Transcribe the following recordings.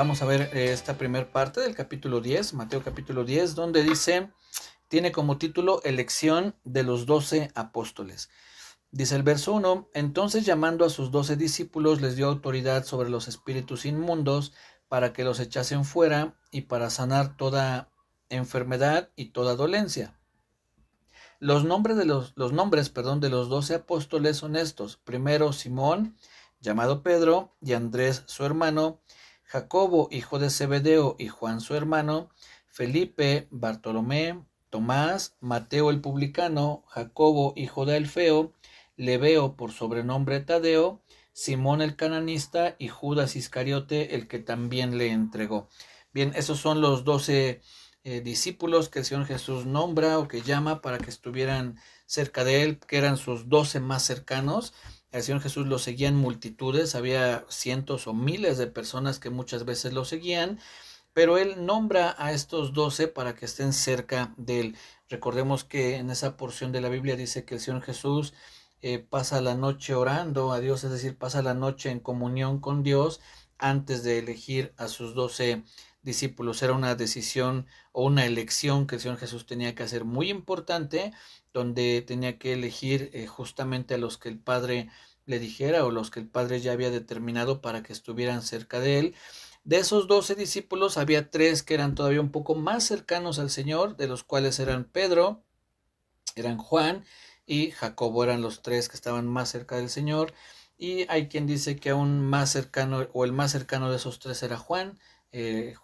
Vamos a ver esta primera parte del capítulo 10, Mateo capítulo 10, donde dice, tiene como título Elección de los 12 apóstoles. Dice el verso 1, entonces llamando a sus 12 discípulos les dio autoridad sobre los espíritus inmundos para que los echasen fuera y para sanar toda enfermedad y toda dolencia. Los nombres de los 12 apóstoles son estos. Primero Simón, llamado Pedro, y Andrés su hermano, Jacobo, hijo de Zebedeo, y Juan su hermano, Felipe, Bartolomé, Tomás, Mateo el publicano, Jacobo, hijo de Alfeo, Lebeo por sobrenombre Tadeo, Simón el cananista y Judas Iscariote, el que también le entregó. Bien, esos son los 12 discípulos que el Señor Jesús nombra o que llama para que estuvieran cerca de él, que eran sus 12 más cercanos. El Señor Jesús lo seguían multitudes, había cientos o miles de personas que muchas veces lo seguían, pero él nombra a estos 12 para que estén cerca de él. Recordemos que en esa porción de la Biblia dice que el Señor Jesús pasa la noche orando a Dios, es decir, pasa la noche en comunión con Dios antes de elegir a sus 12 discípulos. Era una decisión o una elección que el Señor Jesús tenía que hacer muy importante, donde tenía que elegir justamente a los que el Padre le dijera o los que el Padre ya había determinado para que estuvieran cerca de él. De esos 12 discípulos había 3 que eran todavía un poco más cercanos al Señor, de los cuales eran Pedro, eran Juan y Jacobo, eran los 3 que estaban más cerca del Señor. Y hay quien dice que aún más cercano o el más cercano de esos 3 era Juan,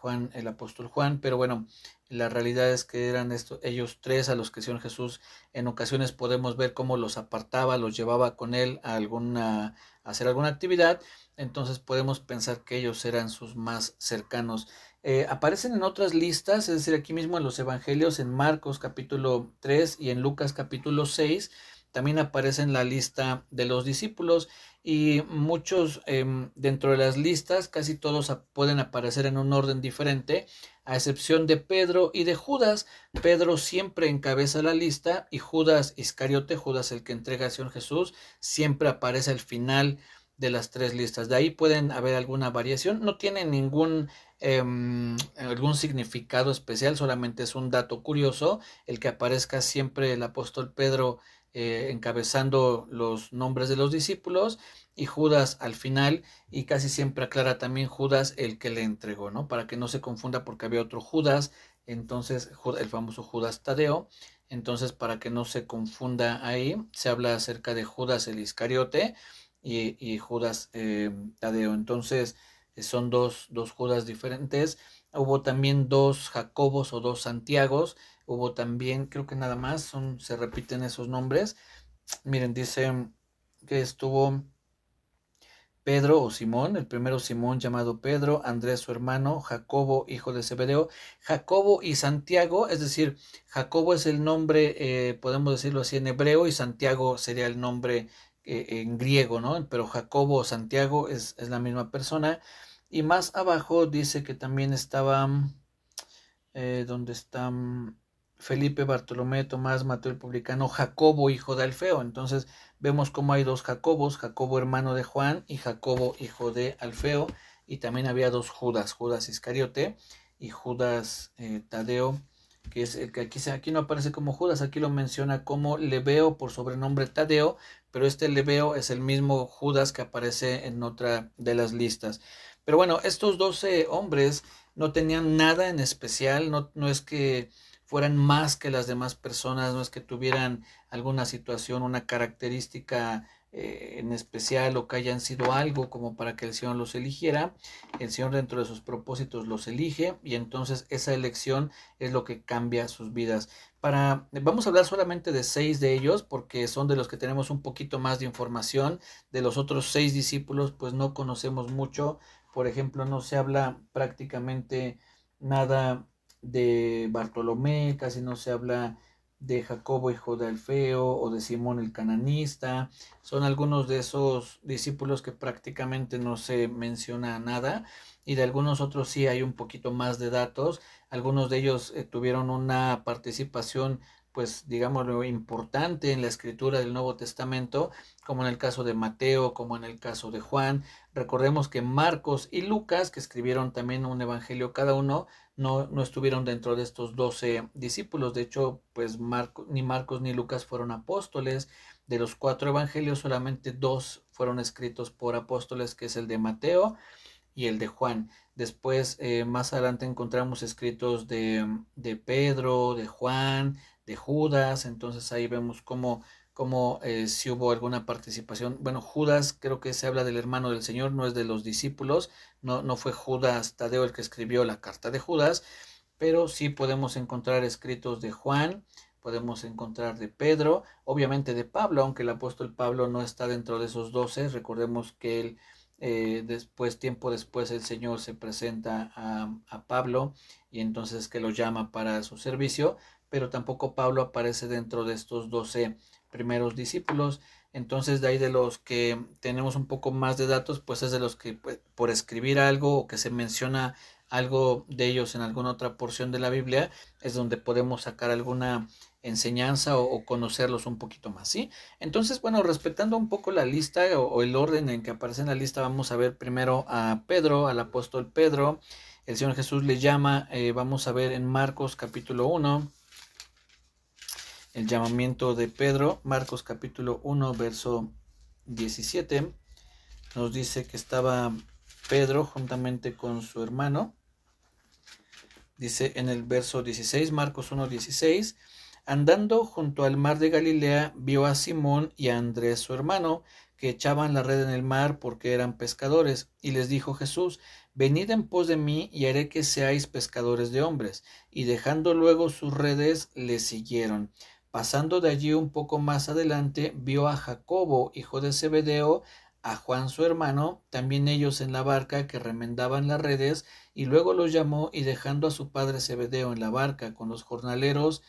Juan, el apóstol Juan, pero bueno, la realidad es que eran ellos 3 a los que el Señor Jesús en ocasiones podemos ver cómo los apartaba, los llevaba con él a hacer alguna actividad, entonces podemos pensar que ellos eran sus más cercanos. Aparecen en otras listas, es decir, aquí mismo en los evangelios, en Marcos capítulo 3 y en Lucas capítulo 6, también aparece en la lista de los discípulos y muchos dentro de las listas, casi todos pueden aparecer en un orden diferente, a excepción de Pedro y de Judas. Pedro siempre encabeza la lista y Judas Iscariote, Judas el que entrega a Señor Jesús, siempre aparece al final de las 3 listas. De ahí pueden haber alguna variación, no tiene algún significado especial, solamente es un dato curioso el que aparezca siempre el apóstol Pedro encabezando los nombres de los discípulos y Judas al final, y casi siempre aclara también Judas el que le entregó, ¿no? Para que no se confunda porque había otro Judas, entonces el famoso Judas Tadeo, entonces para que no se confunda ahí, se habla acerca de Judas el Iscariote y Judas Tadeo, entonces son dos Judas diferentes. Hubo también 2 Jacobos o 2 Santiagos. Hubo también, creo que nada más, se repiten esos nombres. Miren, dice que estuvo Pedro o Simón, el primero Simón llamado Pedro, Andrés su hermano, Jacobo hijo de Zebedeo, Jacobo y Santiago, es decir, Jacobo es el nombre, podemos decirlo así en hebreo, y Santiago sería el nombre en griego, ¿no? Pero Jacobo o Santiago es la misma persona. Y más abajo dice que también estaba, donde están Felipe, Bartolomé, Tomás, Mateo el publicano, Jacobo, hijo de Alfeo. Entonces vemos cómo hay 2 Jacobos, Jacobo hermano de Juan y Jacobo hijo de Alfeo. Y también había 2 Judas, Judas Iscariote y Judas Tadeo, que es el que aquí no aparece como Judas, aquí lo menciona como Lebeo por sobrenombre Tadeo, pero este Lebeo es el mismo Judas que aparece en otra de las listas. Pero bueno, estos 12 hombres no tenían nada en especial, no es que fueran más que las demás personas, no es que tuvieran alguna situación, una característica en especial o que hayan sido algo como para que el Señor los eligiera. El Señor dentro de sus propósitos los elige y entonces esa elección es lo que cambia sus vidas. Vamos a hablar solamente de 6 de ellos porque son de los que tenemos un poquito más de información. De los otros 6 discípulos pues no conocemos mucho. Por ejemplo, no se habla prácticamente nada de Bartolomé, casi no se habla de Jacobo hijo de Alfeo o de Simón el cananista. Son algunos de esos discípulos que prácticamente no se menciona nada, y de algunos otros sí hay un poquito más de datos. Algunos de ellos tuvieron una participación pues digámoslo, importante en la escritura del Nuevo Testamento, como en el caso de Mateo, como en el caso de Juan. Recordemos que Marcos y Lucas, que escribieron también un evangelio cada uno, no estuvieron dentro de estos 12 discípulos. De hecho, pues ni Marcos ni Lucas fueron apóstoles. De los 4 evangelios, solamente 2 fueron escritos por apóstoles, que es el de Mateo y el de Juan. Después, más adelante encontramos escritos de Pedro, de Juan, de Judas. Entonces ahí vemos cómo si hubo alguna participación. Bueno, Judas creo que se habla del hermano del Señor, no es de los discípulos. No fue Judas Tadeo el que escribió la carta de Judas, pero sí podemos encontrar escritos de Juan, podemos encontrar de Pedro, obviamente de Pablo, aunque el apóstol Pablo no está dentro de esos 12. Recordemos que él, tiempo después, el Señor se presenta a Pablo y entonces que lo llama para su servicio, pero tampoco Pablo aparece dentro de estos 12 primeros discípulos. Entonces, de ahí, de los que tenemos un poco más de datos, pues es de los que, pues, por escribir algo o que se menciona algo de ellos en alguna otra porción de la Biblia, es donde podemos sacar alguna enseñanza o conocerlos un poquito más, ¿sí? Entonces, bueno, respetando un poco la lista o el orden en que aparece en la lista, vamos a ver primero a Pedro, al apóstol Pedro. El Señor Jesús le llama, vamos a ver en Marcos capítulo 1, el llamamiento de Pedro. Marcos capítulo 1, verso 17, nos dice que estaba Pedro juntamente con su hermano. Dice en el verso 16, Marcos 1:16, andando junto al mar de Galilea, vio a Simón y a Andrés su hermano, que echaban la red en el mar porque eran pescadores, y les dijo Jesús, venid en pos de mí y haré que seáis pescadores de hombres. Y dejando luego sus redes, le siguieron. Pasando de allí un poco más adelante, vio a Jacobo, hijo de Zebedeo, a Juan su hermano, también ellos en la barca que remendaban las redes, y luego los llamó y dejando a su padre Zebedeo en la barca con los jornaleros,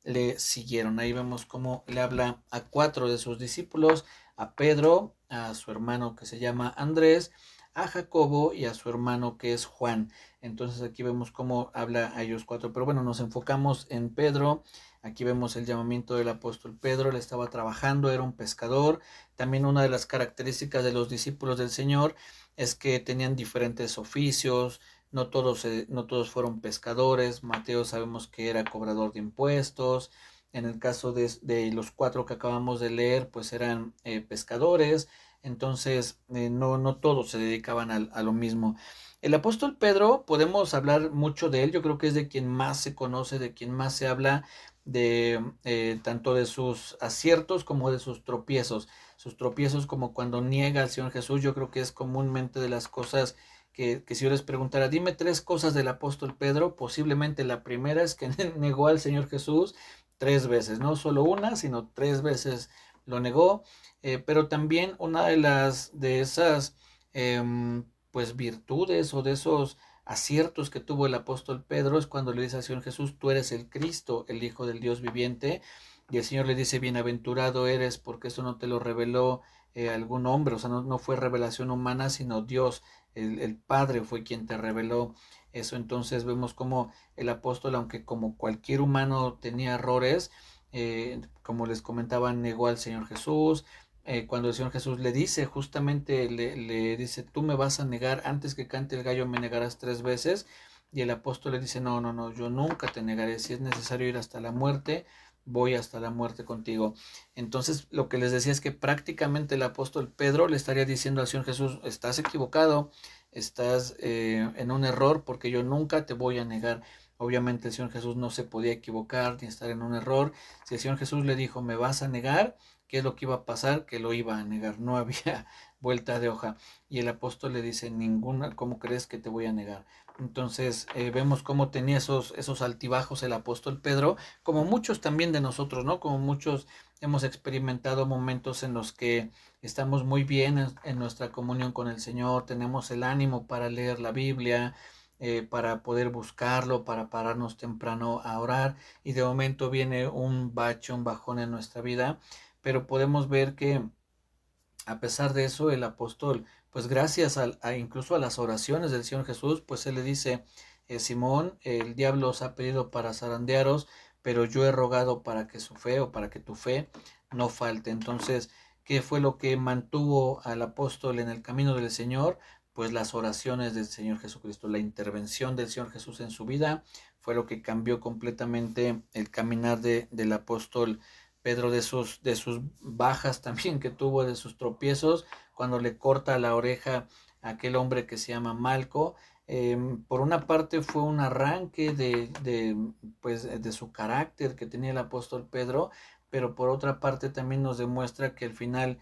le siguieron. Ahí vemos cómo le habla a 4 de sus discípulos, a Pedro, a su hermano que se llama Andrés, a Jacobo y a su hermano que es Juan. Entonces aquí vemos cómo habla a ellos 4. Pero bueno, nos enfocamos en Pedro. Aquí vemos el llamamiento del apóstol Pedro. Él estaba trabajando, era un pescador. También una de las características de los discípulos del Señor es que tenían diferentes oficios. No todos fueron pescadores. Mateo sabemos que era cobrador de impuestos. En el caso de los 4 que acabamos de leer, pues eran pescadores. Entonces, no todos se dedicaban a lo mismo. El apóstol Pedro, podemos hablar mucho de él. Yo creo que es de quien más se conoce, de quien más se habla, de tanto de sus aciertos como de sus tropiezos. Sus tropiezos, como cuando niega al Señor Jesús, yo creo que es comúnmente de las cosas que si yo les preguntara, dime 3 cosas del apóstol Pedro, posiblemente la primera es que negó al Señor Jesús 3 veces, no solo una, sino 3 veces lo negó. Pero también una de esas pues virtudes o de esos aciertos que tuvo el apóstol Pedro es cuando le dice al Señor Jesús, tú eres el Cristo, el Hijo del Dios viviente, y el Señor le dice, bienaventurado eres porque eso no te lo reveló algún hombre, o sea, no fue revelación humana, sino Dios, el Padre fue quien te reveló eso. Entonces vemos como el apóstol, aunque como cualquier humano tenía errores, como les comentaba, negó al Señor Jesús. Cuando el Señor Jesús le dice, justamente le dice, tú me vas a negar, antes que cante el gallo me negarás 3 veces, y el apóstol le dice, no, yo nunca te negaré, si es necesario ir hasta la muerte, voy hasta la muerte contigo. Entonces lo que les decía es que prácticamente el apóstol Pedro le estaría diciendo al Señor Jesús, estás equivocado, estás en un error, porque yo nunca te voy a negar. Obviamente el Señor Jesús no se podía equivocar ni estar en un error. Si el Señor Jesús le dijo, me vas a negar, ¿qué es lo que iba a pasar? Que lo iba a negar, no había vuelta de hoja. Y el apóstol le dice, ninguna, ¿cómo crees que te voy a negar? Entonces vemos cómo tenía esos altibajos el apóstol Pedro, como muchos también de nosotros, ¿no? Como muchos hemos experimentado momentos en los que estamos muy bien en nuestra comunión con el Señor, tenemos el ánimo para leer la Biblia, para poder buscarlo, para pararnos temprano a orar, y de momento viene un bache, un bajón en nuestra vida, pero podemos ver que a pesar de eso el apóstol, pues gracias incluso a las oraciones del Señor Jesús, pues él le dice, Simón, el diablo os ha pedido para zarandearos, pero yo he rogado para que su fe o para que tu fe no falte. Entonces, ¿qué fue lo que mantuvo al apóstol en el camino del Señor? Pues las oraciones del Señor Jesucristo, la intervención del Señor Jesús en su vida fue lo que cambió completamente el caminar del apóstol Pedro, de sus bajas también que tuvo, de sus tropiezos, cuando le corta la oreja a aquel hombre que se llama Malco. Por una parte fue un arranque pues, de su carácter que tenía el apóstol Pedro, pero por otra parte también nos demuestra que al final,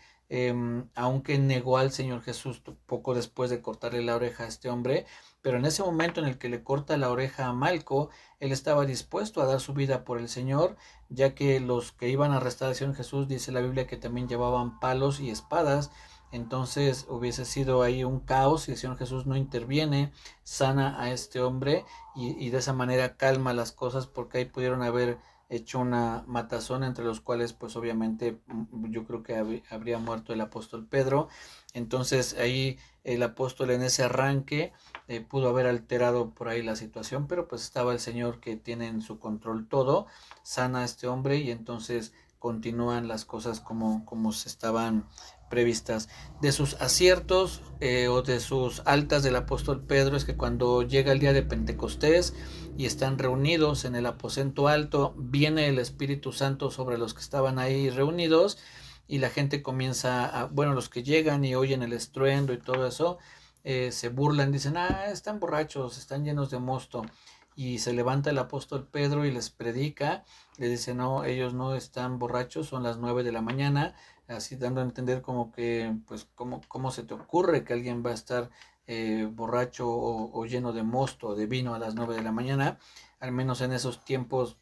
aunque negó al Señor Jesús poco después de cortarle la oreja a este hombre, pero en ese momento en el que le corta la oreja a Malco, él estaba dispuesto a dar su vida por el Señor, ya que los que iban a arrestar al Señor Jesús, dice la Biblia, que también llevaban palos y espadas. Entonces hubiese sido ahí un caos si el Señor Jesús no interviene, sana a este hombre y de esa manera calma las cosas, porque ahí pudieron haber hecho una matazón entre los cuales pues obviamente yo creo que habría muerto el apóstol Pedro. Entonces ahí el apóstol en ese arranque pudo haber alterado por ahí la situación, pero pues estaba el Señor que tiene en su control todo, sana a este hombre y entonces continúan las cosas como se estaban previstas. De sus aciertos o de sus altas del apóstol Pedro es que cuando llega el día de Pentecostés y están reunidos en el aposento alto, viene el Espíritu Santo sobre los que estaban ahí reunidos y la gente comienza bueno, los que llegan y oyen el estruendo y todo eso, se burlan, dicen, están borrachos, están llenos de mosto. Y se levanta el apóstol Pedro y les predica, les dice, no, ellos no están borrachos, son las 9 de la mañana, así dando a entender como que, pues, cómo se te ocurre que alguien va a estar borracho o lleno de mosto o de vino a las 9 de la mañana. Al menos en esos tiempos,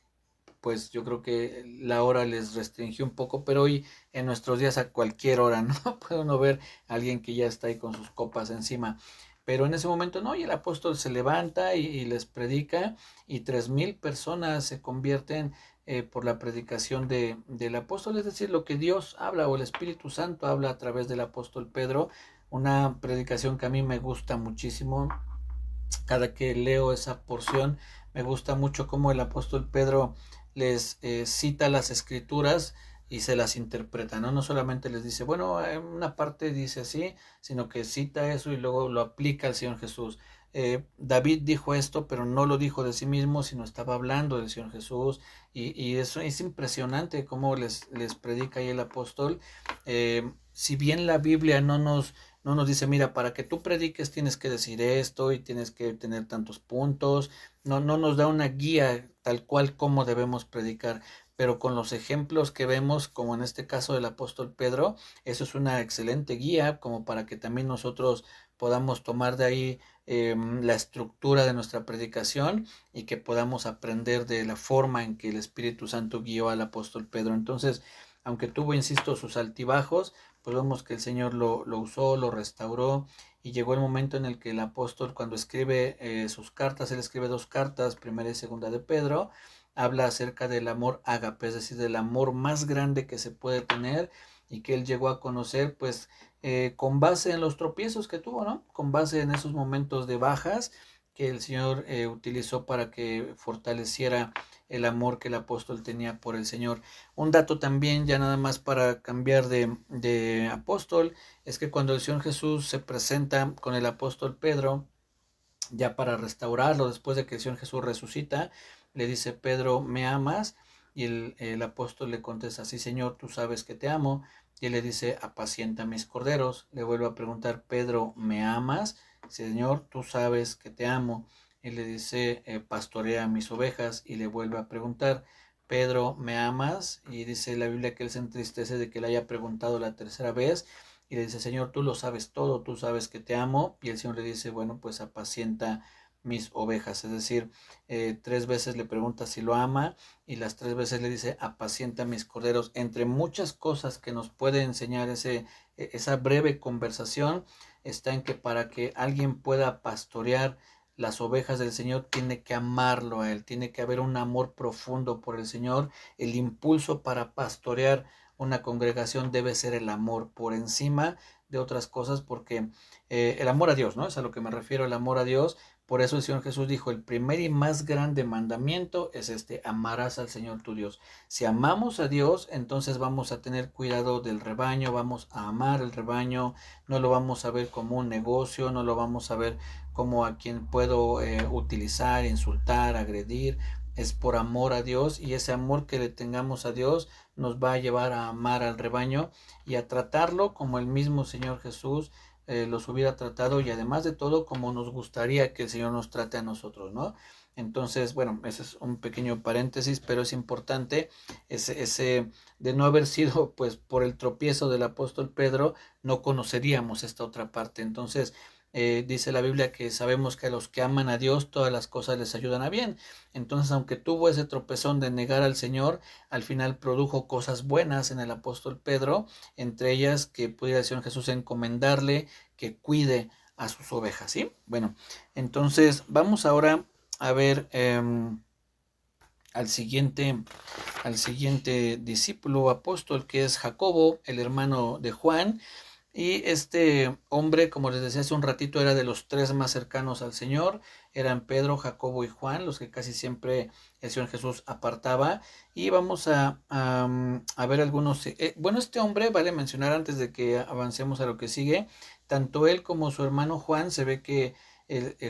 pues yo creo que la hora les restringió un poco, pero hoy en nuestros días a cualquier hora, ¿no? Puede uno ver a alguien que ya está ahí con sus copas encima. Pero en ese momento no, y el apóstol se levanta y les predica, y 3,000 personas se convierten por la predicación del apóstol, es decir, lo que Dios habla o el Espíritu Santo habla a través del apóstol Pedro, una predicación que a mí me gusta muchísimo. Cada que leo esa porción, me gusta mucho cómo el apóstol Pedro les cita las escrituras y se las interpreta, ¿no? No solamente les dice, bueno, en una parte dice así, sino que cita eso y luego lo aplica al Señor Jesús. David dijo esto, pero no lo dijo de sí mismo, sino estaba hablando del Señor Jesús, y eso es impresionante cómo les predica ahí el apóstol. Si bien la Biblia no nos dice, mira, para que tú prediques tienes que decir esto y tienes que tener tantos puntos. No nos da una guía tal cual como debemos predicar, pero con los ejemplos que vemos, como en este caso del apóstol Pedro, eso es una excelente guía como para que también nosotros podamos tomar de ahí la estructura de nuestra predicación y que podamos aprender de la forma en que el Espíritu Santo guió al apóstol Pedro. Entonces, aunque tuvo, insisto, sus altibajos, pues vemos que el Señor lo usó, lo restauró, y llegó el momento en el que el apóstol, cuando escribe sus cartas, él escribe 2 cartas, primera y segunda de Pedro, habla acerca del amor ágape, es decir, del amor más grande que se puede tener y que él llegó a conocer, pues con base en los tropiezos que tuvo, ¿no? Con base en esos momentos de bajas que el Señor utilizó para que fortaleciera el amor que el apóstol tenía por el Señor. Un dato también, ya nada más para cambiar de apóstol, es que cuando el Señor Jesús se presenta con el apóstol Pedro, ya para restaurarlo, después de que el Señor Jesús resucita, le dice, Pedro, ¿me amas? Y el apóstol le contesta, sí, Señor, tú sabes que te amo. Y él le dice, apacienta mis corderos. Le vuelve a preguntar, Pedro, ¿me amas? Señor, tú sabes que te amo. Y le dice, pastorea mis ovejas. Y le vuelve a preguntar, Pedro, ¿me amas? Y dice la Biblia que él se entristece de que le haya preguntado la tercera vez y le dice, Señor, tú lo sabes todo, tú sabes que te amo. Y el Señor le dice, bueno, pues apacienta mis ovejas. Es decir, 3 veces le pregunta si lo ama y las 3 veces le dice, apacienta mis corderos. Entre muchas cosas que nos puede enseñar esa breve conversación, está en que para que alguien pueda pastorear las ovejas del Señor, tiene que amarlo a Él, tiene que haber un amor profundo por el Señor. El impulso para pastorear una congregación debe ser el amor por encima de otras cosas, porque el amor a Dios, ¿no? Es a lo que me refiero, el amor a Dios, Por eso el Señor Jesús dijo, el primer y más grande mandamiento es este: amarás al Señor tu Dios. Si amamos a Dios, entonces vamos a tener cuidado del rebaño, vamos a amar el rebaño, no lo vamos a ver como un negocio, no lo vamos a ver como a quien puedo utilizar, insultar, agredir. Es por amor a Dios, y ese amor que le tengamos a Dios nos va a llevar a amar al rebaño y a tratarlo como el mismo Señor Jesús los hubiera tratado, y además de todo como nos gustaría que el Señor nos trate a nosotros, ¿no? Entonces, bueno, ese es un pequeño paréntesis, pero es importante ese de no haber sido pues por el tropiezo del apóstol Pedro, no conoceríamos esta otra parte. Entonces, dice la Biblia que sabemos que a los que aman a Dios todas las cosas les ayudan a bien. Entonces, aunque tuvo ese tropezón de negar al Señor, al final produjo cosas buenas en el apóstol Pedro, entre ellas que pudiera el Señor Jesús encomendarle que cuide a sus ovejas, ¿sí? Bueno, entonces vamos ahora a ver al siguiente discípulo apóstol, que es Jacobo, el hermano de Juan. Y este hombre, como les decía hace un ratito, era de los tres más cercanos al Señor. Eran Pedro, Jacobo y Juan, los que casi siempre el Señor Jesús apartaba. Y vamos a ver algunos. Bueno, este hombre, vale mencionar antes de que avancemos a lo que sigue, tanto él como su hermano Juan se ve que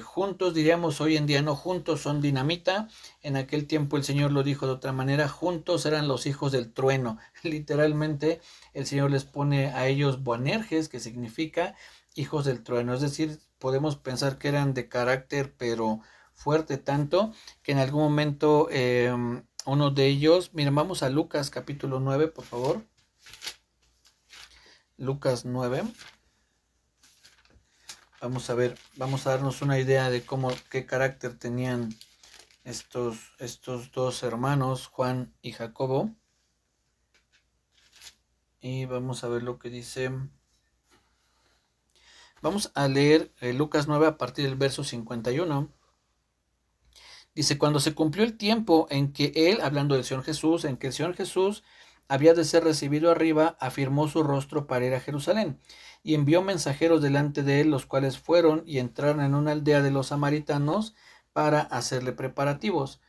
juntos, diríamos hoy en día, no juntos son dinamita. En aquel tiempo el Señor lo dijo de otra manera: juntos eran los hijos del trueno. Literalmente el Señor les pone a ellos Boanerges, que significa hijos del trueno. Es decir, podemos pensar que eran de carácter, pero fuerte tanto que en algún momento uno de ellos, miren, vamos a Lucas capítulo 9, por favor. Lucas 9. Vamos a ver, vamos a darnos una idea de qué carácter tenían estos dos hermanos, Juan y Jacobo. Y vamos a ver lo que dice. Vamos a leer Lucas 9 a partir del verso 51. Dice: cuando se cumplió el tiempo en que él, hablando del Señor Jesús, en que el Señor Jesús había de ser recibido arriba, afirmó su rostro para ir a Jerusalén, y envió mensajeros delante de él, los cuales fueron y entraron en una aldea de los samaritanos para hacerle preparativos.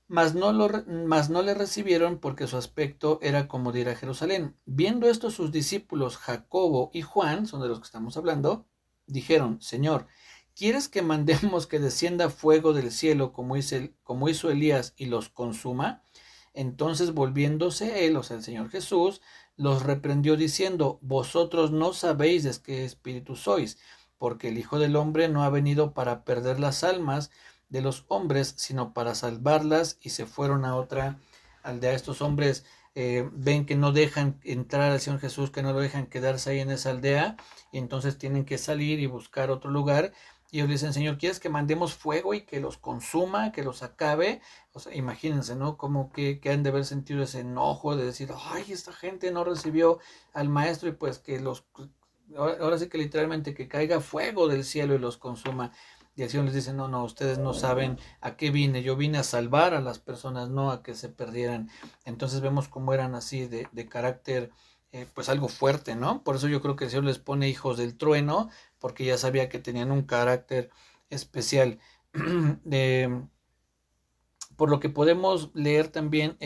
Mas no le recibieron, porque su aspecto era como de ir a Jerusalén. Viendo esto, sus discípulos Jacobo y Juan, son de los que estamos hablando, dijeron: Señor, ¿quieres que mandemos que descienda fuego del cielo como hizo Elías y los consuma? Entonces, volviéndose él, o sea, el Señor Jesús, los reprendió diciendo: vosotros no sabéis de qué espíritu sois, porque el Hijo del Hombre no ha venido para perder las almas de los hombres, sino para salvarlas. Y se fueron a otra aldea. Estos hombres ven que no dejan entrar al Señor Jesús, que no lo dejan quedarse ahí en esa aldea, y entonces tienen que salir y buscar otro lugar. Y ellos dicen: Señor, ¿quieres que mandemos fuego y que los consuma, que los acabe? O sea, imagínense, ¿no? Como que han de haber sentido ese enojo de decir: ay, esta gente no recibió al maestro, y pues que ahora sí que literalmente que caiga fuego del cielo y los consuma. Y el Señor les dice: no, no, ustedes no saben a qué vine. Yo vine a salvar a las personas, no a que se perdieran. Entonces vemos cómo eran así de carácter, pues algo fuerte, ¿no? Por eso yo creo que el Señor les pone hijos del trueno, porque ya sabía que tenían un carácter especial. Por lo que podemos leer también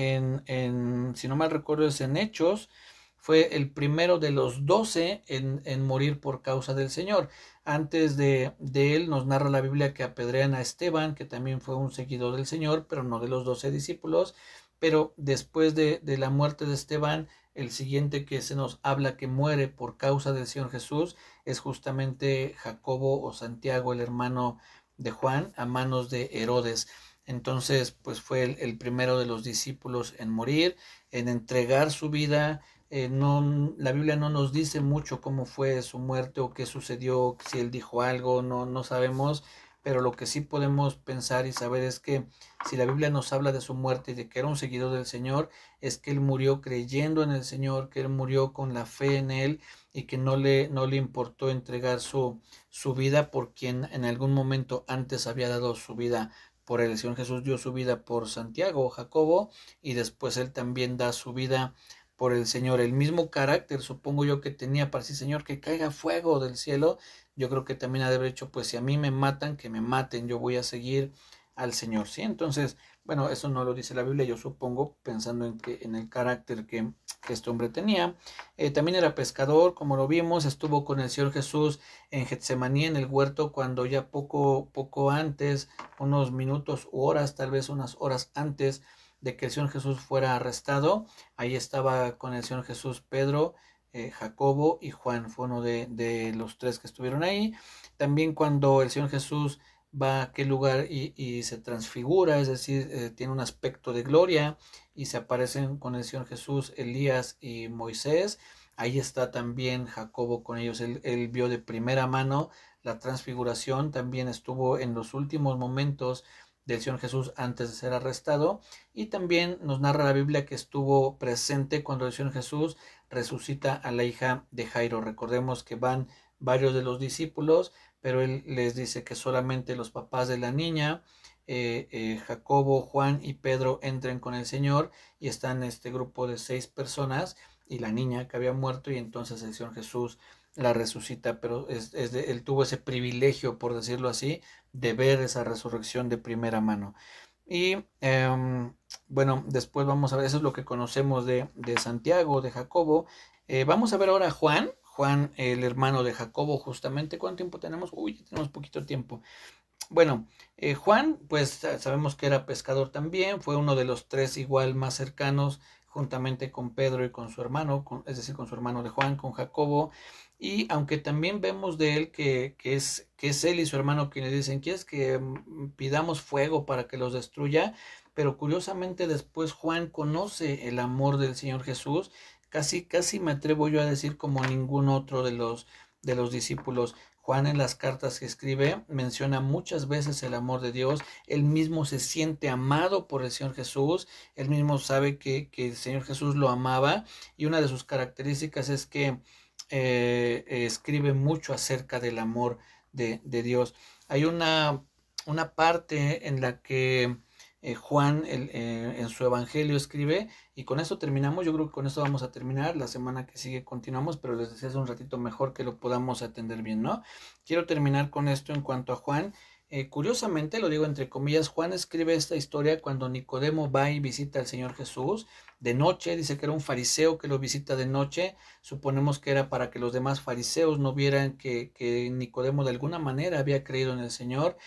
si no mal recuerdo, es en Hechos, fue el primero de los 12 en morir por causa del Señor. Antes de él nos narra la Biblia que apedrean a Esteban, que también fue un seguidor del Señor, pero no de los 12 discípulos. Pero después de la muerte de Esteban, el siguiente que se nos habla que muere por causa del Señor Jesús es justamente Jacobo o Santiago, el hermano de Juan, a manos de Herodes. Entonces, pues fue el primero de los discípulos en morir, en entregar su vida. La Biblia no nos dice mucho cómo fue su muerte o qué sucedió, si él dijo algo, no sabemos, pero lo que sí podemos pensar y saber es que si la Biblia nos habla de su muerte y de que era un seguidor del Señor, es que él murió creyendo en el Señor, que él murió con la fe en él, y que no le importó entregar su vida por quien en algún momento antes había dado su vida por él. El Señor Jesús dio su vida por Santiago o Jacobo, y después él también da su vida por el Señor, el mismo carácter, supongo yo, que tenía para sí, Señor, que caiga fuego del cielo. Yo creo que también ha de haber hecho, pues si a mí me matan, que me maten, yo voy a seguir al Señor, ¿sí? Entonces, bueno, eso no lo dice la Biblia, yo supongo, pensando en el carácter que este hombre tenía. También era pescador, como lo vimos, estuvo con el Señor Jesús en Getsemaní, en el huerto, cuando ya poco antes, unos minutos u horas, tal vez unas horas antes de que el Señor Jesús fuera arrestado, ahí estaba con el Señor Jesús Pedro, Jacobo y Juan, fue uno de los tres que estuvieron ahí. También cuando el Señor Jesús va a aquel lugar y se transfigura, es decir, tiene un aspecto de gloria y se aparecen con el Señor Jesús Elías y Moisés. Ahí está también Jacobo con ellos, él vio de primera mano la transfiguración, también estuvo en los últimos momentos del Señor Jesús antes de ser arrestado, y también nos narra la Biblia que estuvo presente cuando el Señor Jesús resucita a la hija de Jairo. Recordemos que van varios de los discípulos, pero él les dice que solamente los papás de la niña, Jacobo, Juan y Pedro, entren con el Señor, y están este grupo de 6 personas y la niña que había muerto, y entonces el Señor Jesús la resucita, pero él tuvo ese privilegio, por decirlo así, de ver esa resurrección de primera mano. Y bueno, después vamos a ver, eso es lo que conocemos de Santiago, de Jacobo. Vamos a ver ahora a Juan, el hermano de Jacobo, justamente. ¿Cuánto tiempo tenemos? Uy, tenemos poquito tiempo. Bueno, Juan, pues sabemos que era pescador también, fue uno de los tres igual más cercanos, juntamente con Pedro y con su hermano, es decir, con su hermano de Juan, con Jacobo. Y aunque también vemos de él que es él y su hermano quienes dicen, ¿quieres que pidamos fuego para que los destruya? Pero curiosamente después Juan conoce el amor del Señor Jesús, casi me atrevo yo a decir como ningún otro de los discípulos. Juan en las cartas que escribe menciona muchas veces el amor de Dios, él mismo se siente amado por el Señor Jesús, él mismo sabe que el Señor Jesús lo amaba, y una de sus características es que escribe mucho acerca del amor de Dios. Hay una parte en la que Juan en su evangelio escribe, y con eso terminamos. Yo creo que con eso vamos a terminar. La semana que sigue continuamos, pero les decía hace un ratito, mejor que lo podamos atender bien, ¿no? Quiero terminar con esto en cuanto a Juan. Curiosamente, lo digo entre comillas, Juan escribe esta historia cuando Nicodemo va y visita al Señor Jesús de noche. Dice que era un fariseo que lo visita de noche. Suponemos que era para que los demás fariseos no vieran que Nicodemo de alguna manera había creído en el Señor.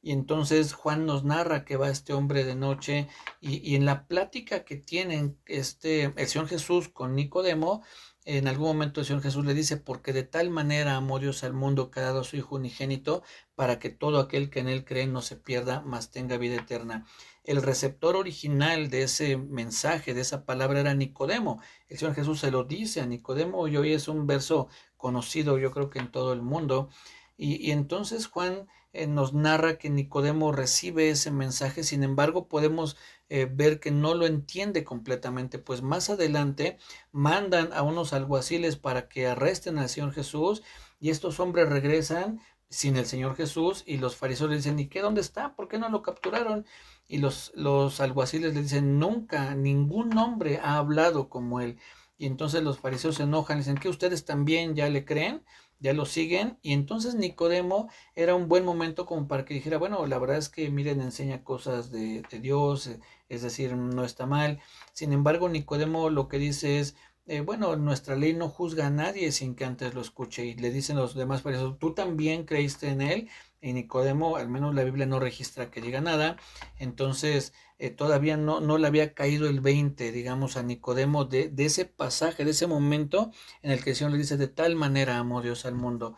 Y entonces Juan nos narra que va este hombre de noche, y en la plática que tienen el Señor Jesús con Nicodemo, en algún momento el Señor Jesús le dice, porque de tal manera amó Dios al mundo que ha dado a su Hijo unigénito, para que todo aquel que en él cree no se pierda, mas tenga vida eterna. El receptor original de ese mensaje, de esa palabra, era Nicodemo. El Señor Jesús se lo dice a Nicodemo, y hoy es un verso conocido, yo creo que en todo el mundo. Y entonces Juan nos narra que Nicodemo recibe ese mensaje. Sin embargo, podemos ver que no lo entiende completamente, pues más adelante mandan a unos alguaciles para que arresten al Señor Jesús, y estos hombres regresan sin el Señor Jesús, y los fariseos le dicen, ¿y qué? ¿Dónde está? ¿Por qué no lo capturaron? Y los alguaciles le dicen, nunca, ningún hombre ha hablado como él. Y entonces los fariseos se enojan, dicen, ¿que ustedes también ya le creen? ¿Ya lo siguen? Y entonces Nicodemo era un buen momento como para que dijera, bueno, la verdad es que miren, enseña cosas de Dios, es decir, no está mal. Sin embargo, Nicodemo lo que dice es, bueno, nuestra ley no juzga a nadie sin que antes lo escuche. Y le dicen los demás fariseos, ¿tú también creíste en él? Y Nicodemo, al menos la Biblia no registra que diga nada. Entonces, todavía no le había caído el 20, digamos, a Nicodemo de ese pasaje, de ese momento en el que el Señor le dice, de tal manera amó Dios al mundo.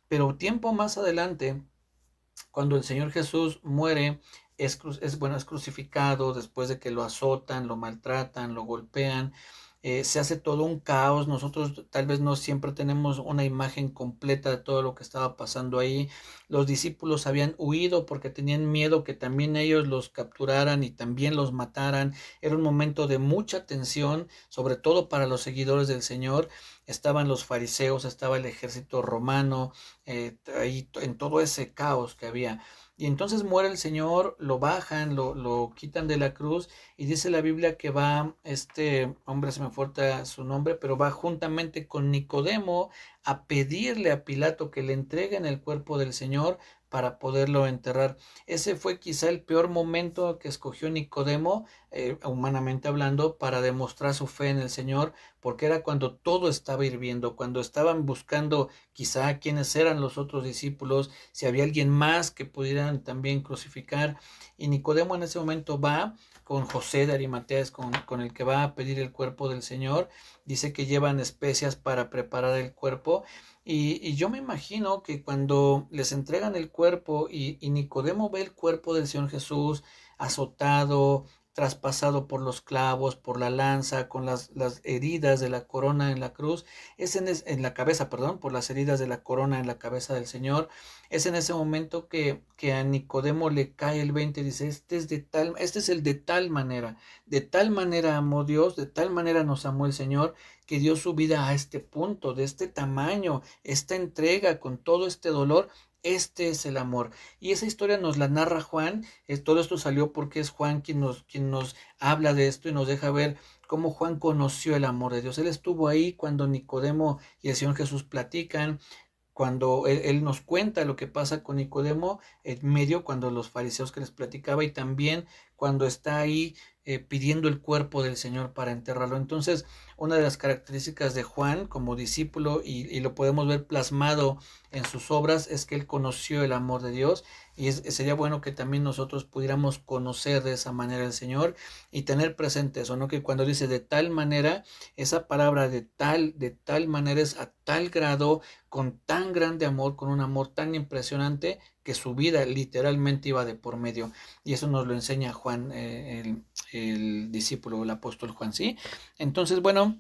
Pero tiempo más adelante, cuando el Señor Jesús muere, es crucificado después de que lo azotan, lo maltratan, lo golpean. Se hace todo un caos. Nosotros tal vez no siempre tenemos una imagen completa de todo lo que estaba pasando ahí. Los discípulos habían huido porque tenían miedo que también ellos los capturaran y también los mataran. Era un momento de mucha tensión, sobre todo para los seguidores del Señor. Estaban los fariseos, estaba el ejército romano, ahí en todo ese caos que había. Y entonces muere el Señor, lo bajan, lo quitan de la cruz, y dice la Biblia que va, este hombre, se me falta su nombre, pero va juntamente con Nicodemo a pedirle a Pilato que le entreguen el cuerpo del Señor para poderlo enterrar. Ese fue quizá el peor momento que escogió Nicodemo, humanamente hablando, para demostrar su fe en el Señor, porque era cuando todo estaba hirviendo, cuando estaban buscando quizá quiénes eran los otros discípulos, si había alguien más que pudieran también crucificar. Y Nicodemo en ese momento va con José de Arimatea, con el que va a pedir el cuerpo del Señor. Dice que llevan especias para preparar el cuerpo. Y yo me imagino que cuando les entregan el cuerpo y Nicodemo ve el cuerpo del Señor Jesús azotado, traspasado por los clavos, por la lanza, con las heridas de la corona en la cruz, en la cabeza, perdón, por las heridas de la corona en la cabeza del Señor, es en ese momento que a Nicodemo le cae el 20 y dice, este es el de tal manera amó Dios, de tal manera nos amó el Señor, que dio su vida a este punto, de este tamaño, esta entrega con todo este dolor. Este es el amor. Y esa historia nos la narra Juan. Todo esto salió porque es Juan quien nos habla de esto y nos deja ver cómo Juan conoció el amor de Dios. Él estuvo ahí cuando Nicodemo y el Señor Jesús platican, cuando él nos cuenta lo que pasa con Nicodemo en medio, cuando los fariseos que les platicaba, y también cuando está ahí pidiendo el cuerpo del Señor para enterrarlo. Entonces, una de las características de Juan como discípulo, y lo podemos ver plasmado en sus obras, es que él conoció el amor de Dios, y sería bueno que también nosotros pudiéramos conocer de esa manera el Señor y tener presente eso, ¿no? Que cuando dice de tal manera, esa palabra de tal manera es a tal grado, con tan grande amor, con un amor tan impresionante, que su vida literalmente iba de por medio. Y eso nos lo enseña Juan, el discípulo, el apóstol Juan, ¿sí? Entonces, bueno,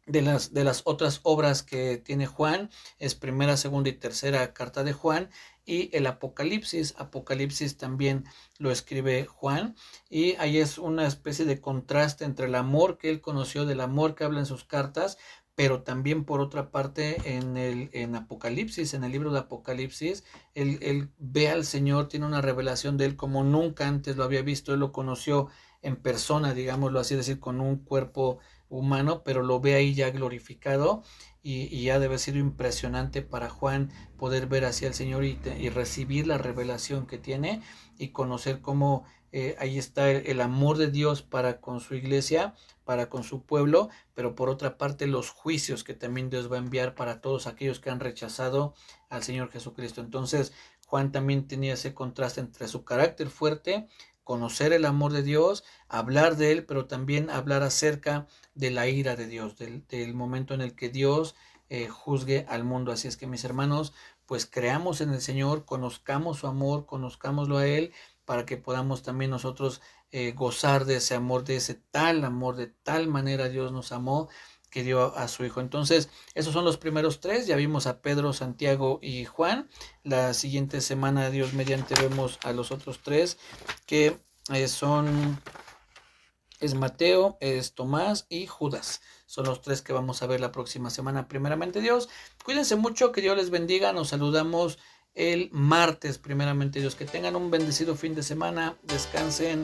de las otras obras que tiene Juan es primera, segunda y tercera carta de Juan, y el Apocalipsis. Apocalipsis también lo escribe Juan, y ahí es una especie de contraste entre el amor que él conoció, del amor que habla en sus cartas, pero también por otra parte en Apocalipsis, en el libro de Apocalipsis, él ve al Señor, tiene una revelación de él como nunca antes lo había visto. Él lo conoció en persona, digámoslo así, decir, con un cuerpo humano, pero lo ve ahí ya glorificado, y ya debe ser impresionante para Juan poder ver hacia el Señor y recibir la revelación que tiene y conocer cómo ahí está el amor de Dios para con su iglesia, para con su pueblo, pero por otra parte los juicios que también Dios va a enviar para todos aquellos que han rechazado al Señor Jesucristo. Entonces Juan también tenía ese contraste entre su carácter fuerte, conocer el amor de Dios, hablar de él, pero también hablar acerca de la ira de Dios, del momento en el que Dios juzgue al mundo. Así es que, mis hermanos, pues creamos en el Señor, conozcamos su amor, conozcámoslo a Él, para que podamos también nosotros gozar de ese amor, de ese tal amor, de tal manera Dios nos amó, que dio a su Hijo. Entonces, esos son los primeros tres. Ya vimos a Pedro, Santiago y Juan. La siguiente semana, Dios mediante, vemos a los otros tres, que es Mateo, es Tomás y Judas. Son los tres que vamos a ver la próxima semana, primeramente Dios. Cuídense mucho, que Dios les bendiga. Nos saludamos el martes, primeramente Dios. Que tengan un bendecido fin de semana. Descansen.